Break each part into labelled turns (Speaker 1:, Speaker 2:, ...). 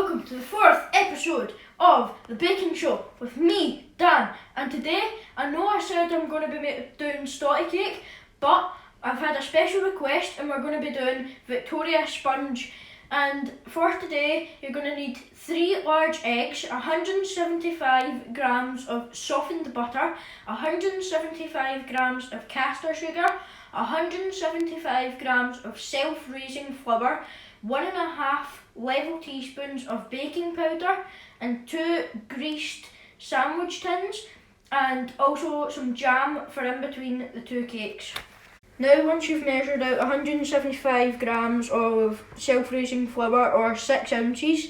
Speaker 1: welcome to the fourth episode of The Baking Show with me, Dan. And today, I know I said I'm going to be doing Stotty cake, but I've had a special request and we're going to be doing Victoria sponge. And for today, you're going to need 3 large eggs, 175 grams of softened butter, 175 grams of caster sugar, 175 grams of self-raising flour, 1.5 level teaspoons of baking powder, and 2 greased sandwich tins, and also some jam for in between the 2 cakes. Now, once you've measured out 175 grams of self-raising flour, or 6 ounces,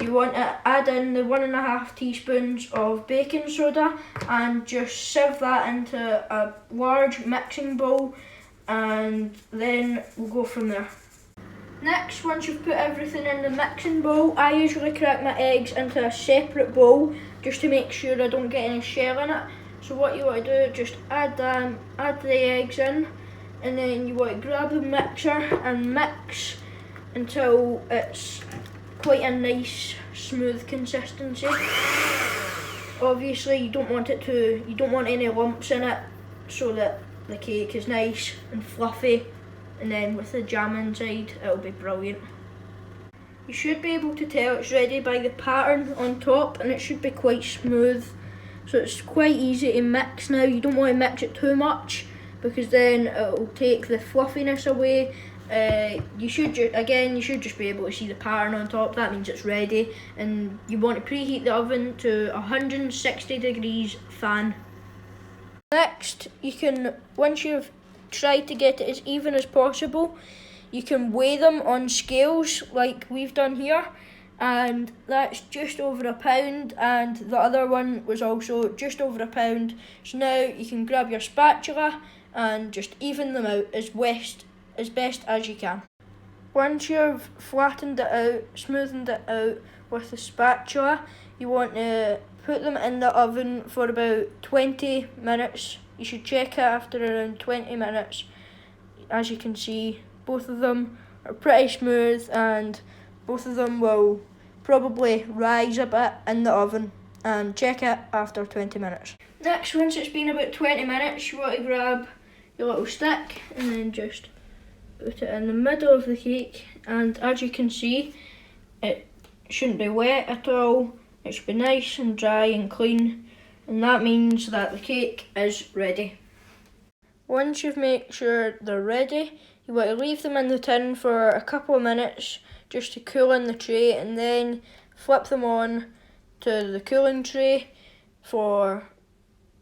Speaker 1: you want to add in the 1.5 teaspoons of baking soda and just sieve that into a large mixing bowl, and then we'll go from there. Next, once you've put everything in the mixing bowl, I usually crack my eggs into a separate bowl just to make sure I don't get any shell in it. So what you want to do, just add the eggs in, and then you want to grab the mixer and mix until it's quite a nice smooth consistency. Obviously you don't want any lumps in it, so that the cake is nice and fluffy, and then with the jam inside it'll be brilliant. You should be able to tell it's ready by the pattern on top, and it should be quite smooth, so it's quite easy to mix now. You don't want to mix it too much because then it'll take the fluffiness away. You should just be able to see the pattern on top. That means it's ready, and you want to preheat the oven to 160 degrees fan. Next, once you've tried to get it as even as possible, you can weigh them on scales like we've done here, and that's just over a pound, and the other one was also just over a pound. So now you can grab your spatula and just even them out as best as you can. Once you've flattened it out, smoothened it out with the spatula, you want to put them in the oven for about 20 minutes. You should check it after around 20 minutes. As you can see, both of them are pretty smooth, and both of them will probably rise a bit in the oven, and check it after 20 minutes. Next, once it's been about 20 minutes, you want to grab your little stick and then just put it in the middle of the cake, and as you can see, it shouldn't be wet at all. It should be nice and dry and clean, and that means that the cake is ready. Once you've made sure they're ready, you want to leave them in the tin for a couple of minutes just to cool in the tray, and then flip them on to the cooling tray for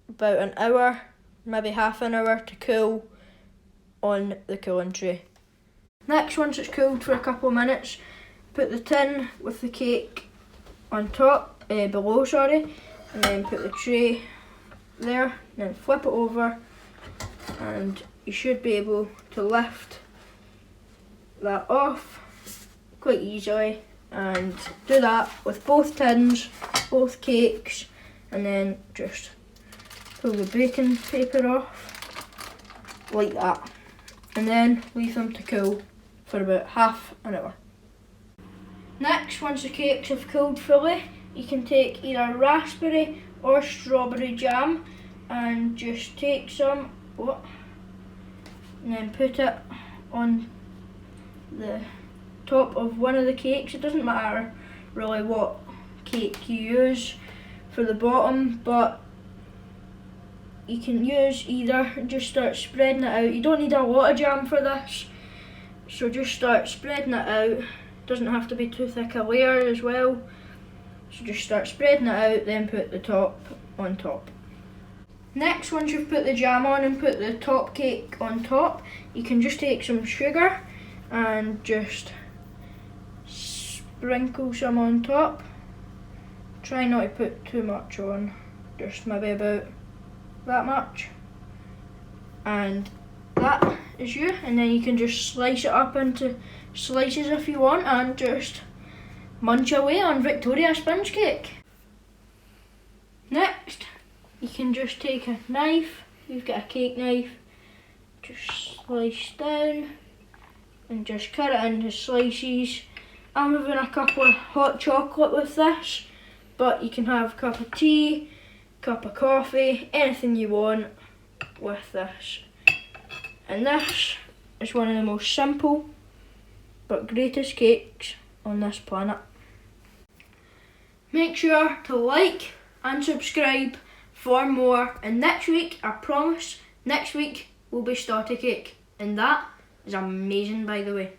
Speaker 1: about an hour, maybe half an hour, to cool on the cooling tray. Next, once it's cooled for a couple of minutes, put the tin with the cake on top, below, and then put the tray there, and then flip it over, and you should be able to lift that off quite easily, and do that with both tins, both cakes, and then just pull the baking paper off like that, and then leave them to cool for about half an hour. Next, once the cakes have cooled fully, you can take either raspberry or strawberry jam and just take some, and then put it on the top of one of the cakes. It doesn't matter really what cake you use for the bottom, but you can use either. Just start spreading it out. You don't need a lot of jam for this, so just start spreading it out. Doesn't have to be too thick a layer as well, so just start spreading it out, then put the top on top. Next, once you've put the jam on and put the top cake on top, you can just take some sugar and just sprinkle some on top. Try not to put too much on, just maybe about that much, and that is you. And then you can just slice it up into slices if you want, and just munch away on Victoria sponge cake. Next, you can just take a knife, you've got a cake knife, just slice down and just cut it into slices, I'm having a cup of hot chocolate with this, but you can have a cup of tea, cup of coffee, anything you want with this. And this is one of the most simple but greatest cakes on this planet. Make sure to like and subscribe for more, and next week, I promise, next week will be starter cake, and that is amazing, by the way.